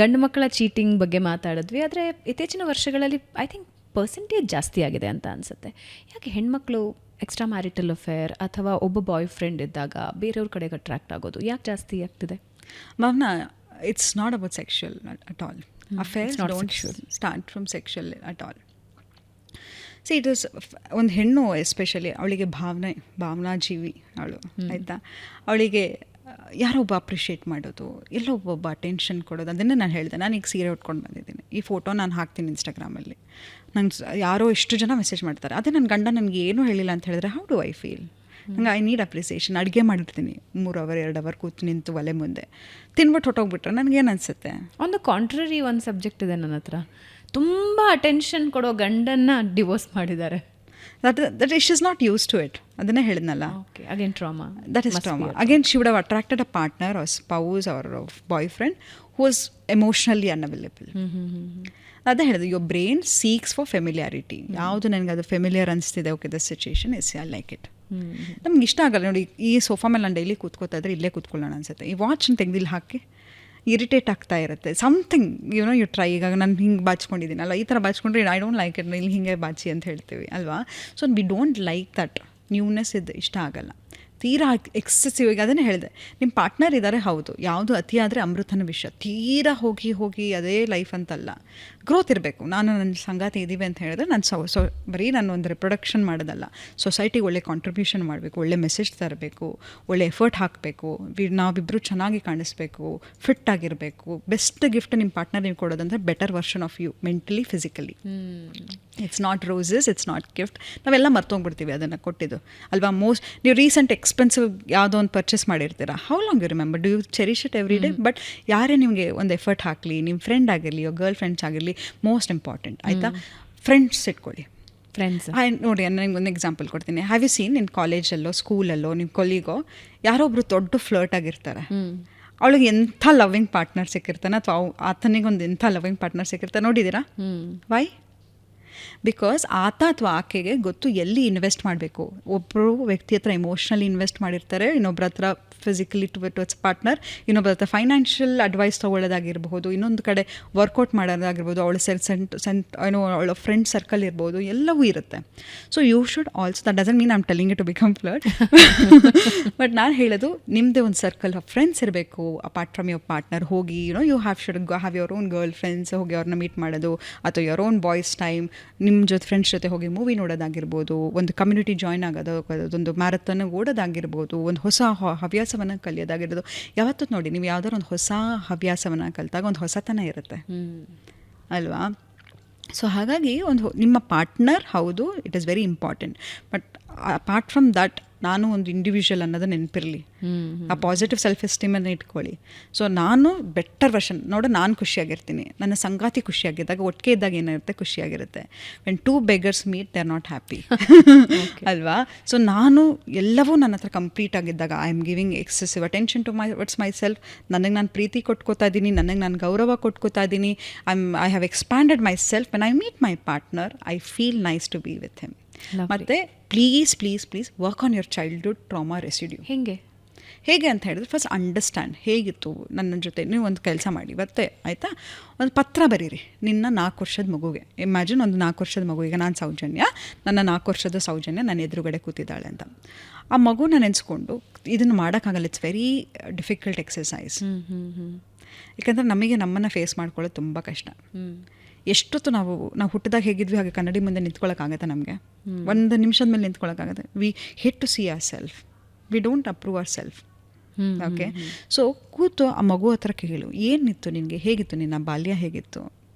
ಗಂಡು ಮಕ್ಕಳ ಚೀಟಿಂಗ್ ಬಗ್ಗೆ ಮಾತಾಡಿದ್ವಿ. ಆದರೆ ಇತ್ತೀಚಿನ ವರ್ಷಗಳಲ್ಲಿ ಐ ಥಿಂಕ್ ಪರ್ಸೆಂಟೇಜ್ ಜಾಸ್ತಿ ಆಗಿದೆ ಅಂತ ಅನಿಸುತ್ತೆ. ಯಾಕೆ ಹೆಣ್ಮಕ್ಳು ಎಕ್ಸ್ಟ್ರಾ ಮ್ಯಾರಿಟಲ್ ಅಫೇರ್ ಅಥವಾ ಒಬ್ಬ ಬಾಯ್ ಫ್ರೆಂಡ್ ಇದ್ದಾಗ ಬೇರೆಯವ್ರ ಕಡೆಗೆ ಅಟ್ರಾಕ್ಟ್ ಆಗೋದು ಯಾಕೆ ಜಾಸ್ತಿ ಆಗ್ತಿದೆ? Bhavana, it's not about sexual at all. Affairs don't start from sexual at all. C it is ಒಂದು ಹೆಣ್ಣು ಎಸ್ಪೆಷಲಿ ಅವಳಿಗೆ ಭಾವನಾ ಜೀವಿ ಅವಳು, ಆಯಿತಾ? ಅವಳಿಗೆ ಯಾರೋ ಒಬ್ಬ ಅಪ್ರಿಷಿಯೇಟ್ ಮಾಡೋದು, ಎಲ್ಲೋ ಒಬ್ಬೊಬ್ಬ ಅಟೆನ್ಷನ್ ಕೊಡೋದು, ಅದನ್ನೇ ನಾನು ಹೇಳಿದೆ. ನಾನು ಈಗ ಸೀರೆ ಉಟ್ಕೊಂಡು ಬಂದಿದ್ದೀನಿ, ಈ ಫೋಟೋ ನಾನು ಹಾಕ್ತೀನಿ ಇನ್ಸ್ಟಾಗ್ರಾಮಲ್ಲಿ, ನಂಗೆ ಯಾರೋ ಎಷ್ಟು ಜನ ಮೆಸೇಜ್ ಮಾಡ್ತಾರೆ. ಅದೇ ನನ್ನ ಗಂಡ ನನಗೆ ಏನೂ ಹೇಳಿಲ್ಲ ಅಂತ ಹೇಳಿದ್ರೆ ಹೌ ಡು ಐ ಫೀಲ್? ನಂಗೆ ಐ ನೀಡ್ ಅಪ್ರಿಸಿಯೇಷನ್. ಅಡುಗೆ ಮಾಡಿರ್ತೀನಿ 3 ಅವರ್ 2 ಅವರ್ ಕೂತು ನಿಂತು ಒಲೆ ಮುಂದೆ ತಿನ್ಬಿಟ್ಟು ಹೊಟ್ಟೋಗ್ಬಿಟ್ರೆ ನನಗೇನು ಅನಿಸುತ್ತೆ? ಒಂದು ಕಾಂಟ್ರರಿ ಒಂದು ಸಬ್ಜೆಕ್ಟ್ ಇದೆ ನನ್ನ ಹತ್ರ. ತುಂಬ ಅಟೆನ್ಷನ್ ಕೊಡೋ ಗಂಡನ್ನ ಡಿವೋರ್ಸ್ ಮಾಡಿದ್ದಾರೆ. that she is not used to it. ಅದನ್ನೇ ಹೇಳಿದ್ನಲ್ಲ, again trauma. That is trauma. Again, she would have attracted a partner or spouse or a boyfriend who was emotionally unavailable. ಅದೇ ಹೇಳಿದೆ, your brain seeks for familiarity. ಯಾವುದು ನನಗೆ ಅದು familiar ಅನಿಸ್ತಿದೆ, okay this situation is I like it. ನಮ್ಗೆ ಇಷ್ಟ ಆಗಲ್ಲ ನೋಡಿ, ಈ ಸೋಫಾ ಮೇಲೆ ನಾನು ಡೈಲಿ ಕೂತ್ಕೋತಾ ಇದ್ರೆ ಇಲ್ಲೇ ಕೂತ್ಕೊಳ್ಳೋಣ ಅನ್ಸುತ್ತೆ. ಈ ವಾಚನ್ನು ತೆಗೆದಿಲ್ಲಿ ಹಾಕಿ ಇರಿಟೇಟ್ ಆಗ್ತಾ ಇರುತ್ತೆ. Something you try. ಈಗ ನಾನು ಹಿಂಗೆ ಬಾಚ್ಕೊಂಡಿದ್ದೀನಲ್ಲ, ಈ ಥರ ಬಾಚ್ಕೊಂಡ್ರೆ ಐ ಡೋಂಟ್ ಲೈಕ್ ಇಟ್, ಇಲ್ಲಿ ಹಿಂಗೆ ಬಾಚಿ ಅಂತ ಹೇಳ್ತೀವಿ ಅಲ್ವಾ? So we don't like that newness. ಇದು ಇಷ್ಟ ಆಗಲ್ಲ ತೀರಾ ಎಕ್ಸೆಸಿವ್. ಈಗ ಅದನ್ನೇ ಹೇಳಿದೆ, ನಿಮ್ಮ ಪಾರ್ಟ್ನರ್ ಇದ್ದಾರೆ, ಹೌದು, ಯಾವುದು ಅತಿ ಆದರೆ ಅಮೃತನ ವಿಷಯ. ತೀರಾ ಹೋಗಿ ಅದೇ ಲೈಫ್ ಅಂತಲ್ಲ, ಗ್ರೋತ್ ಇರಬೇಕು. ನಾನು ನನ್ನ ಸಂಗಾತಿ ಇದ್ದೀವಿ ಅಂತ ಹೇಳಿದ್ರೆ ನಾನು ಬರೀ ನಾನು ಒಂದು ರಿಪ್ರೊಡಕ್ಷನ್ ಮಾಡೋದಲ್ಲ, ಸೊಸೈಟಿಗೆ ಒಳ್ಳೆ ಕಾಂಟ್ರಿಬ್ಯೂಷನ್ ಮಾಡಬೇಕು, ಒಳ್ಳೆ ಮೆಸೇಜ್ ತರಬೇಕು, ಒಳ್ಳೆ ಎಫರ್ಟ್ ಹಾಕಬೇಕು, ನಾವಿಬ್ಬರು ಚೆನ್ನಾಗಿ ಕಾಣಿಸ್ಬೇಕು, ಫಿಟ್ ಆಗಿರಬೇಕು. ಬೆಸ್ಟ್ ಗಿಫ್ಟ್ ನಿಮ್ಮ ಪಾರ್ಟ್ನರ್ ನೀವು ಕೊಡೋದಂದ್ರೆ better version of you, mentally physically. It's not roses, it's not gift. ನಾವೆಲ್ಲ ಮರ್ತೋಗ್ಬಿಡ್ತೀವಿ ಅದನ್ನು ಕೊಟ್ಟಿದ್ದು ಅಲ್ವಾ? ನೀವು ರೀಸೆಂಟ್ ಎಕ್ಸ್ಪೆನ್ಸಿವ್ ಯಾವುದೋ ಒಂದು ಪರ್ಚೇಸ್ ಮಾಡಿರ್ತೀರ, how long you remember? Do you cherish it every day? But ಯಾರೇ ನಿಮಗೆ ಒಂದು ಎಫರ್ಟ್ ಹಾಕಲಿ, ನಿಮ್ಮ ಫ್ರೆಂಡ್ ಆಗಿರಲಿ, ಗರ್ಲ್ ಫ್ರೆಂಡ್ಸ್ ಆಗಿರಲಿ, ಮೋಸ್ಟ್ ಇಂಪಾರ್ಟೆಂಟ್, ಆಯಿತಾ? ಫ್ರೆಂಡ್ಸ್ ಇಟ್ಕೊಳ್ಳಿ. ಫ್ರೆಂಡ್ಸ್ ನೋಡಿ, ನನಗೆ ಒಂದು ಎಕ್ಸಾಂಪಲ್ ಕೊಡ್ತೀನಿ. ಹ್ಯಾವ್ ಯು ಸೀನ್ ನಿನ್ನ ಕಾಲೇಜಲ್ಲೋ ಸ್ಕೂಲಲ್ಲೋ ನಿಮ್ಮ ಕೊಲೀಗೋ ಯಾರೊಬ್ರು ದೊಡ್ಡ ಫ್ಲರ್ಟ್ ಆಗಿರ್ತಾರೆ, ಅವಳಿಗೆ ಎಂಥ ಲವಿಂಗ್ ಪಾರ್ಟ್ನರ್ ಸಿಕ್ಕಿರ್ತಾನೆ, ಅಥವಾ ಆತನಿಗೆ ಒಂದು ಎಂಥ ಲವಿಂಗ್ ಪಾರ್ಟ್ನರ್ ಸಿಕ್ಕಿರ್ತಾನೆ, ನೋಡಿದ್ದೀರಾ? ವೈ? ಬಿಕಾಸ್ ಆತ ಅಥವಾ ಆಕೆಗೆ ಗೊತ್ತು ಎಲ್ಲಿ ಇನ್ವೆಸ್ಟ್ ಮಾಡಬೇಕು. ಒಬ್ಬರು ವ್ಯಕ್ತಿ ಹತ್ರ ಇಮೋಷ್ನಲಿ ಇನ್ವೆಸ್ಟ್ ಮಾಡಿರ್ತಾರೆ, ಇನ್ನೊಬ್ಬರ ಹತ್ರ ಫಿಸಿಕಲಿ ಟುವರ್ಡ್ಸ್ ಪಾರ್ಟ್ನರ್, ಇನ್ನೊಬ್ಬರ ಹತ್ರ ಫೈನಾನ್ಷಿಯಲ್ ಅಡ್ವೈಸ್ ತೊಗೊಳ್ಳೋದಾಗಿರ್ಬೋದು, ಇನ್ನೊಂದು ಕಡೆ ವರ್ಕೌಟ್ ಮಾಡೋದಾಗಿರ್ಬೋದು, ಅವಳ ಅವಳ ಫ್ರೆಂಡ್ ಸರ್ಕಲ್ ಇರ್ಬೋದು, ಎಲ್ಲವೂ ಇರುತ್ತೆ. So you should also, that doesn't mean I am telling it to become flirt, but ನಾನು ಹೇಳೋದು ನಿಮ್ಮದೇ ಒಂದು ಸರ್ಕಲ್ ಆಫ್ ಫ್ರೆಂಡ್ಸ್ ಇರಬೇಕು ಅಪಾರ್ಟ್ ಫ್ರಮ್ ಯುವರ್ ಪಾರ್ಟ್ನರ್. ಹೋಗಿ you should have your own girl friends, ಹೋಗಿ ಅವ್ರನ್ನ ಮೀಟ್ ಮಾಡೋದು, ಅಥವಾ ಯುವರ್ ಓನ್ ಬಾಯ್ಸ್ ಟೈಮ್, ನಿಮ್ಮ ಜೊತೆ ಫ್ರೆಂಡ್ಸ್ ಜೊತೆ ಹೋಗಿ ಮೂವಿ ನೋಡೋದಾಗಿರ್ಬೋದು, ಒಂದು ಕಮ್ಯುನಿಟಿ ಜಾಯ್ನ್ ಆಗೋದು, ಒಂದು ಮ್ಯಾರಥಾನ್ ಓಡೋದಾಗಿರ್ಬೋದು, ಒಂದು ಹೊಸ ಹವ್ಯಾಸವನ್ನು ಕಲಿಯೋದಾಗಿರೋದು. ಯಾವತ್ತೂ ನೋಡಿ, ನೀವು ಯಾವುದಾದ್ರು ಒಂದು ಹೊಸ ಹವ್ಯಾಸವನ್ನು ಕಲಿತಾಗ ಒಂದು ಹೊಸತನ ಇರುತ್ತೆ ಅಲ್ವಾ? ಸೊ ಹಾಗಾಗಿ ನಿಮ್ಮ ಪಾರ್ಟ್ನರ್, ಹೌದು, it is very important. But apart from that, ನಾನು ಒಂದು ಇಂಡಿವಿಜುವಲ್ ಅನ್ನೋದು ನೆನಪಿರಲಿ, ಆ ಪಾಸಿಟಿವ್ ಸೆಲ್ಫ್ ಎಸ್ಟೀಮನ್ನು ಇಟ್ಕೊಳ್ಳಿ. ಸೊ ನಾನು ಬೆಟರ್ ವರ್ಷನ್ ನಾನು ಖುಷಿಯಾಗಿರ್ತೀನಿ, ನನ್ನ ಸಂಗಾತಿ ಖುಷಿಯಾಗಿದ್ದಾಗ, ಒಟ್ಟಿಗೆ ಇದ್ದಾಗ ಏನಿರುತ್ತೆ, ಖುಷಿಯಾಗಿರುತ್ತೆ. When 2 beggars meet, they are not happy ಅಲ್ವಾ? ಸೊ ನಾನು ಎಲ್ಲವೂ ನನ್ನ ಹತ್ರ ಕಂಪ್ಲೀಟ್ ಆಗಿದ್ದಾಗ, I am giving excessive attention to myself. ನನಗೆ ನಾನು ಪ್ರೀತಿ ಕೊಟ್ಕೋತಾ ಇದ್ದೀನಿ, ನನಗೆ ನಾನು ಗೌರವ ಕೊಟ್ಕೋತಾ ಇದ್ದೀನಿ, I have expanded myself. When I meet my partner, I feel nice to be with him. ಮತ್ತು please work on your childhood trauma residue. ಹೇಗೆ ಅಂತ ಹೇಳಿದ್ರೆ, ಫಸ್ಟ್ ಅಂಡರ್ಸ್ಟ್ಯಾಂಡ್ ಹೇಗಿತ್ತು ನನ್ನ ಜೊತೆ. ನೀವು ಒಂದು ಕೆಲಸ ಮಾಡಿ, ಇವತ್ತೇ ಆಯಿತಾ, ಒಂದು ಪತ್ರ ಬರೀರಿ ನಿನ್ನ 4 ವರ್ಷದ ಮಗುಗೆ. ಇಮ್ಯಾಜಿನ್ ಒಂದು 4 ವರ್ಷದ ಮಗು, ಈಗ ನಾನು ಸೌಜನ್ಯ, ನನ್ನ 4 ವರ್ಷದ ಸೌಜನ್ಯ ನನ್ನ ಎದುರುಗಡೆ ಕೂತಿದ್ದಾಳೆ ಅಂತ. ಆ ಮಗುನ ನೆನೆಸ್ಕೊಂಡು ಇದನ್ನು ಮಾಡೋಕ್ಕಾಗಲ್ಲ, ಇಟ್ಸ್ ವೆರಿ ಡಿಫಿಕಲ್ಟ್ ಎಕ್ಸಸೈಸ್. ಯಾಕಂದರೆ ನಮಗೆ ನಮ್ಮನ್ನು ಫೇಸ್ ಮಾಡ್ಕೊಳ್ಳೋದು ತುಂಬ ಕಷ್ಟ. ಎಷ್ಟೊತ್ತು ನಾವು ಹುಟ್ಟಿದಾಗ ಹೇಗಿದ್ವಿ ಹಾಗೆ ಕನ್ನಡಿ ಮುಂದೆ ನಿಂತ್ಕೊಳ್ಳೋಕ್ಕಾಗತ್ತೆ ನಮಗೆ? ಒಂದು ನಿಮಿಷದ ಮೇಲೆ ನಿಂತ್ಕೊಳ್ಳೋಕ್ಕಾಗತ್ತೆ? We hate to see ourselves, we don't approve ourselves. Okay, so ಕೂತು ಆ ಮಗು ಹತ್ರ ಕೇಳು, ಏನಿತ್ತು ನಿನಗೆ, ಹೇಗಿತ್ತು ನಿನ್ನ ಬಾಲ್ಯ, ಹೇಗಿತ್ತು,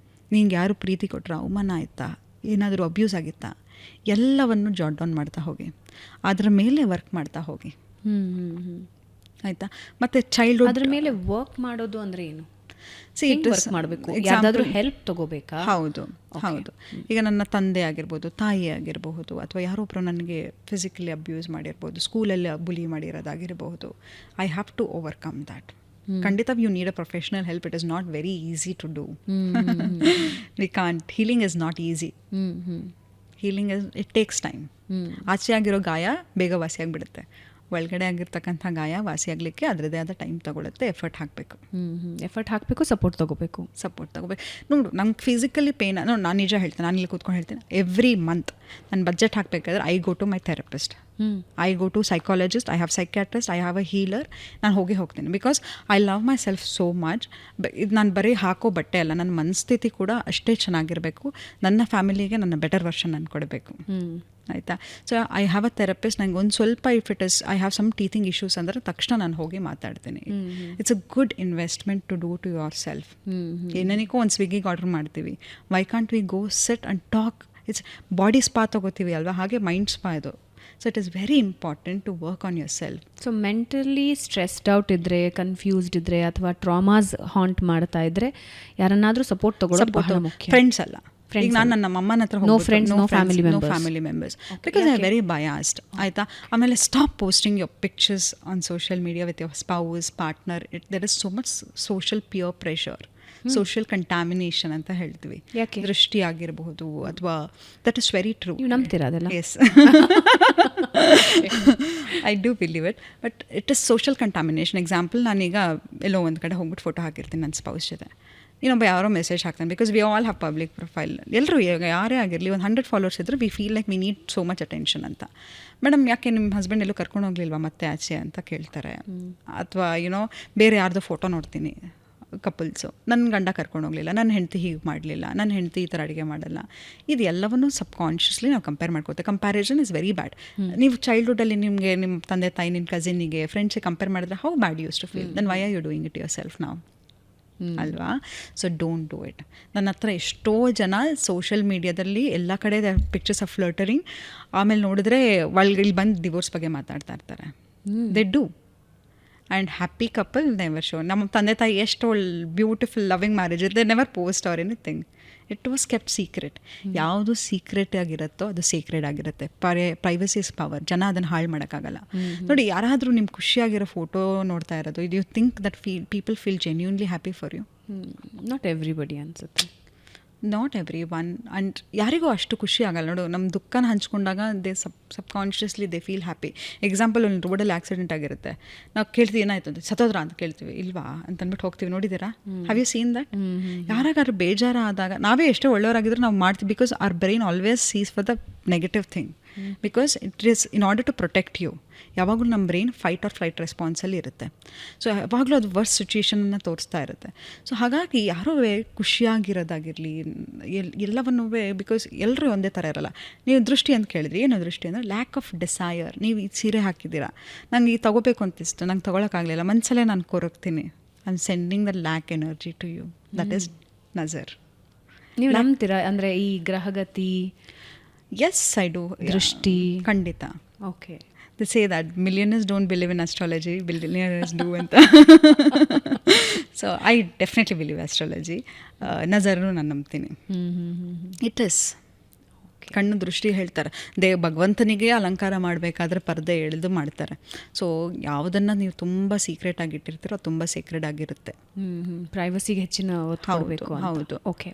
ನಿಂಗೆ ಯಾರು ಪ್ರೀತಿ ಕೊಟ್ಟರು, ಅವಮಾನ ಆಯಿತಾ, ಏನಾದರೂ ಅಬ್ಯೂಸ್ ಆಗಿತ್ತಾ, ಎಲ್ಲವನ್ನು ಜಾಟ್ ಡೌನ್ ಮಾಡ್ತಾ ಹೋಗಿ, ಅದರ ಮೇಲೆ ವರ್ಕ್ ಮಾಡ್ತಾ ಹೋಗಿ, ಆಯಿತಾ? ಮತ್ತು ಚೈಲ್ಡ್ಹುಡ್ ಅದ್ರ ಮೇಲೆ ವರ್ಕ್ ಮಾಡೋದು ಅಂದರೆ ಏನು? ಮಾಡಬೇಕು, ಯಾವ್ದಾದ್ರೂ ಹೆಲ್ಪ್ ತಗೋಬೇಕಾ? ಹೌದು. ಈಗ ನನ್ನ ತಂದೆ ಆಗಿರ್ಬೋದು, ತಾಯಿ ಆಗಿರಬಹುದು, ಅಥವಾ ಯಾರೊಬ್ಬರು ನನಗೆ ಫಿಸಿಕಲಿ ಅಬ್ಯೂಸ್ ಮಾಡಿರ್ಬೋದು, ಸ್ಕೂಲಲ್ಲಿ ಬುಲಿ ಮಾಡಿರೋದಾಗಿರಬಹುದು. I have to overcome that. ಖಂಡಿತ you need a professional help. It is not very easy to do. We can't. Healing is not easy. Healing it takes time. ಆಚೆ ಆಗಿರೋ ಗಾಯ ಬೇಗ ವಾಸಿಯಾಗಿಬಿಡುತ್ತೆ, ಒಳಗಡೆ ಆಗಿರ್ತಕ್ಕಂಥ ಗಾಯ ವಾಸಿಯಾಗಲಿಕ್ಕೆ ಅದರದೇ ಆದ ಟೈಮ್ ತೊಗೊಳುತ್ತೆ, ಎಫರ್ಟ್ ಹಾಕಬೇಕು. ಎಫರ್ಟ್ ಹಾಕಬೇಕು, ಸಪೋರ್ಟ್ ತೊಗೋಬೇಕು. ನೋಡು ನಂಗೆ ಫಿಸಿಕಲಿ ಪೇನ್ ನೋಡಿ, ನಾನು ನಿಜ ಹೇಳ್ತೇನೆ, ನಾನು ಇಲ್ಲಿ ಕೂತ್ಕೊಂಡು ಹೇಳ್ತೇನೆ, ಎವ್ರಿ ಮಂತ್ ನಾನು ಬಜೆಟ್ ಹಾಕಬೇಕಾದ್ರೆ I go to my therapist, I go to psychologist, I have psychiatrist, I have a healer. ನಾನು ಹೋಗ್ತೀನಿ because I love myself so much. ಇದು ನಾನು ಬರೀ ಹಾಕೋ ಬಟ್ಟೆ ಅಲ್ಲ, ನನ್ನ ಮನಸ್ಥಿತಿ ಕೂಡ ಅಷ್ಟೇ ಚೆನ್ನಾಗಿರಬೇಕು, ನನ್ನ ಫ್ಯಾಮಿಲಿಗೆ ನನ್ನ ಬೆಟರ್ ವರ್ಷನ್ ನಾನು ಕೊಡಬೇಕು. ಆಯಿತಾ? So I have a therapist. ನಂಗೆ ಒಂದು ಸ್ವಲ್ಪ if it is I have some teething issues ಅಂದರೆ ತಕ್ಷಣ ನಾನು ಹೋಗಿ ಮಾತಾಡ್ತೀನಿ. It's a good investment to do to yourself. ಏನೇನಿಕೋ ಒಂದು ಸ್ವಿಗ್ಗಿಗೆ ಆರ್ಡರ್ ಮಾಡ್ತೀವಿ, why can't we go sit and talk? It's body spa ತೊಗೋತೀವಿ ಅಲ್ವಾ, ಹಾಗೆ ಮೈಂಡ್ ಸ್ಪಾ ಇದು. So it is very important to work on yourself. So mentally stressed out ಇದ್ದರೆ, confused ಇದ್ದರೆ, ಅಥವಾ ಟ್ರಾಮಾಸ್ ಹಾಂಟ್ ಮಾಡ್ತಾ ಇದ್ದರೆ ಯಾರನ್ನಾದರೂ ಸಪೋರ್ಟ್ ತೊಗೊಳ್ಳೋದು ಬಹಳ ಮುಖ್ಯ. ಫ್ರೆಂಡ್ಸ್ ಅಲ್ಲ, ಈಗ ನಾನು ನನ್ನ ಅಮ್ಮನ ಹತ್ರ no friends, no family members, because I very biased. ಆಯಿತಾ? ಆಮೇಲೆ stop posting your pictures on social media with your spouse, partner. There is so much social peer pressure, social contamination ಅಂತ ಹೇಳ್ತೀವಿ. ದೃಷ್ಟಿ ಆಗಿರಬಹುದು ಅಥವಾ ದಟ್ ಇಸ್ ವೆರಿ ಟ್ರೂ. ನೀವು ನಂಬ್ತೀರಾ ಅದೆಲ್ಲ? Yes, I do believe it, but it is social contamination. Example, ನಾನೀಗ ಎಲ್ಲೋ ಒಂದು ಕಡೆ ಹೋಗ್ಬಿಟ್ಟು ಫೋಟೋ ಹಾಕಿರ್ತೀನಿ ನನ್ನ ಸ್ಪೌಸ್ ಜೊತೆ, ಇನ್ನೊಬ್ಬ ಯಾರೋ ಮೆಸೇಜ್ ಹಾಕ್ತಾನೆ, because we all have public profile. ಎಲ್ಲರೂ ಈಗ ಯಾರೇ ಆಗಿರಲಿ, ಒಂದು 100 ಫಾಲೋವರ್ಸ್ ಇದ್ದರೆ we feel like we need so much attention ಅಂತ. ಮೇಡಮ್ ಯಾಕೆ ನಿಮ್ಮ ಹಸ್ಬೆಂಡ್ ಎಲ್ಲೂ ಕರ್ಕೊಂಡು ಹೋಗ್ಲಿಲ್ವಾ ಮತ್ತೆ ಆಚೆ ಅಂತ ಕೇಳ್ತಾರೆ. ಅಥವಾ ಯುನೋ ಬೇರೆ ಯಾರ್ದು ಫೋಟೋ ನೋಡ್ತೀನಿ ಕಪಲ್ಸು, ನನ್ನ ಗಂಡ ಕರ್ಕೊಂಡು ಹೋಗಲಿಲ್ಲ, ನನ್ನ ಹೆಂಡತಿ ಹೀಗೆ ಮಾಡಲಿಲ್ಲ, ನನ್ನ ಹೆಂಡತಿ ಈ ಥರ ಅಡುಗೆ ಮಾಡಲ್ಲ. ಇದು ಎಲ್ಲವನ್ನೂ ಸಬ್ಕಾನ್ಷಿಯಸ್ಲಿ ನಾವು ಕಂಪೇರ್ ಮಾಡ್ಕೋತೀವಿ. Comparison is very bad. ನೀವು ಚೈಲ್ಡ್ಹುಡ್ಡಲ್ಲಿ ನಿಮಗೆ ನಿಮ್ಮ ತಂದೆ ತಾಯಿ, ನಿಮ್ಮ ಕಸಿನಿಗೆ, ಫ್ರೆಂಡ್ಸಿಗೆ ಕಂಪೇರ್ ಮಾಡಿದ್ರೆ how bad used to feel, then why are you doing it yourself ನಾವು, ಅಲ್ವಾ? So don't do it. ನನ್ನ ಹತ್ರ ಎಷ್ಟೋ ಜನ ಸೋಷಿಯಲ್ ಮೀಡಿಯಾದಲ್ಲಿ ಎಲ್ಲ ಕಡೆ ಪಿಕ್ಚರ್ಸ್ ಆಫ್ ಫ್ಲರ್ಟರಿಂಗ್, ಆಮೇಲೆ ನೋಡಿದ್ರೆ ಇಲ್ಲಿ ಬಂದು ಡಿವೋರ್ಸ್ ಬಗ್ಗೆ ಮಾತಾಡ್ತಾ ಇರ್ತಾರೆ. They do. And happy couple never show. ನಮ್ಮ ತಂದೆ ತಾಯಿ ಎಷ್ಟು ಬ್ಯೂಟಿಫುಲ್ ಲವಿಂಗ್ ಮ್ಯಾರೇಜ್ ಇದೆ, never post or anything. It was kept secret. ಯಾವುದು ಸೀಕ್ರೆಟ್ ಆಗಿರುತ್ತೋ ಅದು ಸೀಕ್ರೆಟ್ ಆಗಿರುತ್ತೆ. Privacy is power. ಜನ ಅದನ್ನು ಹಾಳು ಮಾಡೋಕ್ಕಾಗಲ್ಲ. ನೋಡಿ, ಯಾರಾದರೂ ನಿಮ್ಗೆ ಖುಷಿಯಾಗಿರೋ ಫೋಟೋ ನೋಡ್ತಾ ಇರೋದು, you think that people feel genuinely happy for you? Not everybody ಅನ್ಸುತ್ತೆ. Not every one. ಆ್ಯಂಡ್ ಯಾರಿಗೂ ಅಷ್ಟು ಖುಷಿ ಆಗಲ್ಲ. ನೋಡು, ನಮ್ಮ ದುಃಖನ ಹಂಚ್ಕೊಂಡಾಗ they subconsciously they feel happy. Example, ಒಂದು ರೋಡಲ್ಲಿ ಆಕ್ಸಿಡೆಂಟ್ ಆಗಿರುತ್ತೆ, ನಾವು ಕೇಳ್ತೀವಿ ಏನಾಯ್ತು ಅಂತ, ಸತ್ತೋದ್ರ ಅಂತ ಕೇಳ್ತೀವಿ, ಇಲ್ವಾ ಅಂತಂದ್ಬಿಟ್ಟು ಹೋಗ್ತೀವಿ. ನೋಡಿದ್ದೀರಾ? Have you seen that? ಯಾರಾಗಾದ್ರೂ ಬೇಜಾರ ಆದಾಗ ನಾವೇ ಎಷ್ಟೇ ಒಳ್ಳೆಯವರಾಗಿದ್ರು ನಾವು ಮಾಡ್ತೀವಿ, because our brain always sees for the negative thing, because it is in order to protect you. ಯಾವಾಗಲೂ ನಮ್ಮ ಬ್ರೈನ್ ಫೈಟ್ ಆರ್ ಫ್ಲೈಟ್ ರೆಸ್ಪಾನ್ಸಲ್ಲಿ ಇರುತ್ತೆ. ಸೊ ಯಾವಾಗಲೂ ಅದು ವರ್ಸ್ಟ್ ಸಿಚುಯೇಷನನ್ನು ತೋರಿಸ್ತಾ ಇರುತ್ತೆ. ಸೊ ಹಾಗಾಗಿ ಯಾರೂ ಖುಷಿಯಾಗಿರೋದಾಗಿರಲಿ ಎಲ್ಲವನ್ನೂ, ಬಿಕಾಸ್ ಎಲ್ಲರೂ ಒಂದೇ ಥರ ಇರಲ್ಲ. ನೀವು ದೃಷ್ಟಿ ಅಂತ ಕೇಳಿದ್ರಿ, ಏನು ದೃಷ್ಟಿ ಅಂದರೆ ಲ್ಯಾಕ್ ಆಫ್ ಡಿಸೈರ್. ನೀವು ಈ ಸೀರೆ ಹಾಕಿದ್ದೀರಾ, ನಂಗೆ ಈ ತೊಗೋಬೇಕು ಅಂತಿಷ್ಟು, ನಂಗೆ ತೊಗೊಳಕ್ಕಾಗಲಿಲ್ಲ, ಮನಸ್ಸಲ್ಲೇ ನಾನು ಕೊರಗ್ತೀನಿ. I am sending the lack energy to you. That is ನಜರ್. ನೀವು ನಂಬ್ತೀರಾ ಅಂದರೆ ಈ ಗ್ರಹಗತಿ? S, I do. ದೃಷ್ಟಿ ಖಂಡಿತ. Okay. They say that millionaires don't believe in astrology, billionaires do ಅಂತ. So I definitely believe astrology. ನಜರ್ನು ನಾನು ನಂಬ್ತೀನಿ. ಇಟ್ ಇಸ್ ಕಣ್ಣು ದೃಷ್ಟಿ ಹೇಳ್ತಾರೆ. ಭಗವಂತನಿಗೆ ಅಲಂಕಾರ ಮಾಡಬೇಕಾದ್ರೆ ಪರ್ದೆ ಎಳೆದು ಮಾಡ್ತಾರೆ. ಸೊ ಯಾವುದನ್ನು ನೀವು ತುಂಬ ಸೀಕ್ರೆಟ್ ಆಗಿಟ್ಟಿರ್ತೀರೋ ಅದು ತುಂಬ ಸೀಕ್ರೆಟ್ ಆಗಿರುತ್ತೆ. ಪ್ರೈವಸಿಗೆ ಹೆಚ್ಚಿನ ಒತ್ತು ಕೊಡಬೇಕು. ಹೌದು. ಓಕೆ.